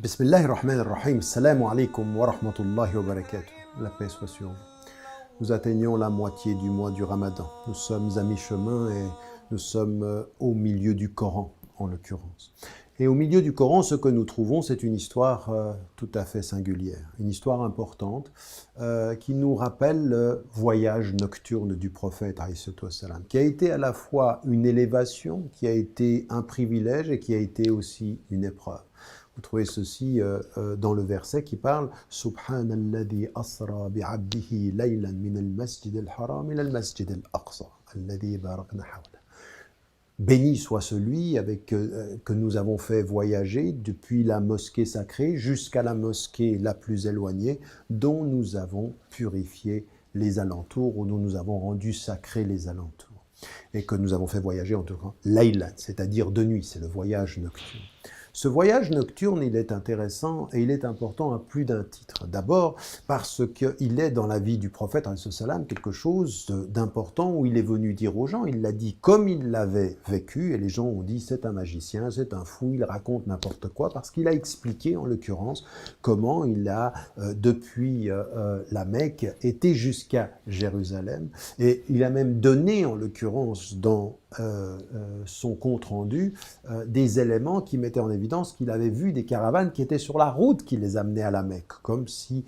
Bismillahirrahmanirrahim. Assalamu alaikum wa rahmatullahi wa barakatuh. La paix soit sur vous. Nous atteignons la moitié du mois du Ramadan. Nous sommes à mi-chemin et nous sommes au milieu du Coran, en l'occurrence. Et au milieu du Coran, ce que nous trouvons, c'est une histoire tout à fait singulière, une histoire importante qui nous rappelle le voyage nocturne du prophète, qui a été à la fois une élévation, qui a été un privilège et qui a été aussi une épreuve. Vous trouvez ceci dans le verset qui parle « Subhanalladhi asra bi'abdihi laylan min al-masjid al-haram ila al-masjid al-aqsa, alladhi barakna hawla » Béni soit celui que nous avons fait voyager depuis la mosquée sacrée jusqu'à la mosquée la plus éloignée, dont nous avons purifié les alentours, ou dont nous avons rendu sacrés les alentours. Et que nous avons fait voyager en tout cas laylan, c'est-à-dire de nuit, c'est le voyage nocturne. Ce voyage nocturne, il est intéressant et il est important à plus d'un titre. D'abord parce qu'il est dans la vie du prophète quelque chose d'important où il est venu dire aux gens, il l'a dit comme il l'avait vécu et les gens ont dit c'est un magicien, c'est un fou, il raconte n'importe quoi parce qu'il a expliqué en l'occurrence comment il a depuis la Mecque été jusqu'à Jérusalem et il a même donné en l'occurrence dans son compte-rendu des éléments qui mettaient en évidence qu'il avait vu des caravanes qui étaient sur la route qui les amenaient à la Mecque, comme si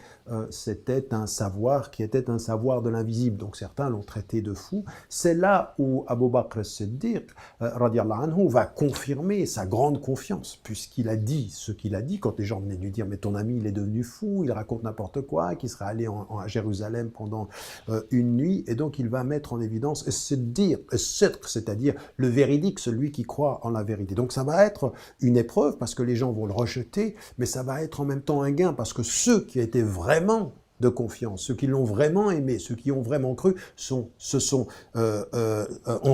c'était un savoir qui était un savoir de l'invisible. Donc certains l'ont traité de fou. C'est là où Abu Bakr as-Siddiq radiallahu anhu va confirmer sa grande confiance, puisqu'il a dit ce qu'il a dit quand les gens venaient lui dire « mais ton ami il est devenu fou, il raconte n'importe quoi, qu'il serait allé à Jérusalem pendant une nuit », et donc il va mettre en évidence as-Siddiq, c'est-à-dire le véridique, celui qui croit en la vérité. Donc ça va être une épreuve parce que les gens vont le rejeter, mais ça va être en même temps un gain parce que ceux qui étaient vraiment de confiance, ceux qui l'ont vraiment aimé, ceux qui ont vraiment cru, ont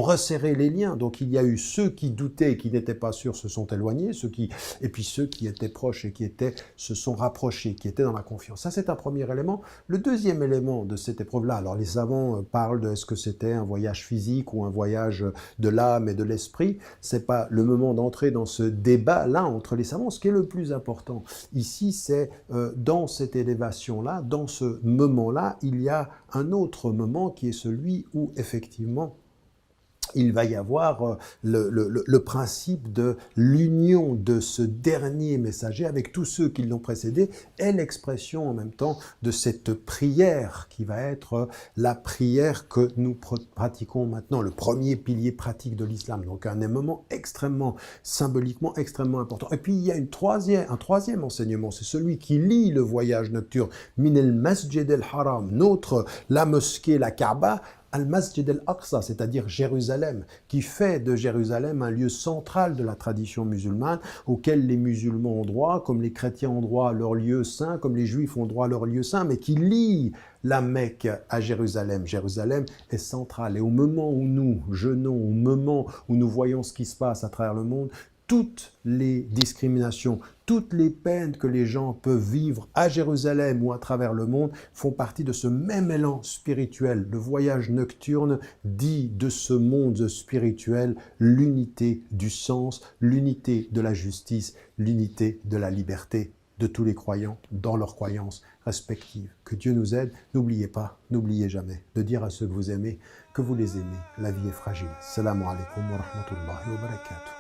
resserré les liens. Donc il y a eu ceux qui doutaient et qui n'étaient pas sûrs se sont éloignés, et puis ceux qui étaient proches et se sont rapprochés, qui étaient dans la confiance. Ça c'est un premier élément. Le deuxième élément de cette épreuve-là, alors les savants parlent de est-ce que c'était un voyage physique ou un voyage de l'âme et de l'esprit. C'est pas le moment d'entrer dans ce débat-là entre les savants. Ce qui est le plus important ici, c'est dans cette élévation-là, dans ce moment-là, il y a un autre moment qui est celui où, effectivement, il va y avoir le principe de l'union de ce dernier messager avec tous ceux qui l'ont précédé et l'expression en même temps de cette prière qui va être la prière que nous pratiquons maintenant, le premier pilier pratique de l'islam. Donc un moment extrêmement, symboliquement extrêmement important. Et puis il y a un troisième enseignement, c'est celui qui lie le voyage nocturne, min al-masjid al-haram, la mosquée, la Kaaba, Al-Masjid al-Aqsa, c'est-à-dire Jérusalem, qui fait de Jérusalem un lieu central de la tradition musulmane, auquel les musulmans ont droit, comme les chrétiens ont droit à leur lieu saint, comme les juifs ont droit à leur lieu saint, mais qui lie la Mecque à Jérusalem. Jérusalem est centrale. Et au moment où nous jeûnons, au moment où nous voyons ce qui se passe à travers le monde, toutes les discriminations, toutes les peines que les gens peuvent vivre à Jérusalem ou à travers le monde font partie de ce même élan spirituel. Le voyage nocturne dit de ce monde spirituel l'unité du sens, l'unité de la justice, l'unité de la liberté de tous les croyants dans leurs croyances respectives. Que Dieu nous aide. N'oubliez pas, n'oubliez jamais de dire à ceux que vous aimez que vous les aimez. La vie est fragile. Assalamu alaikum wa rahmatullahi wa barakatuh.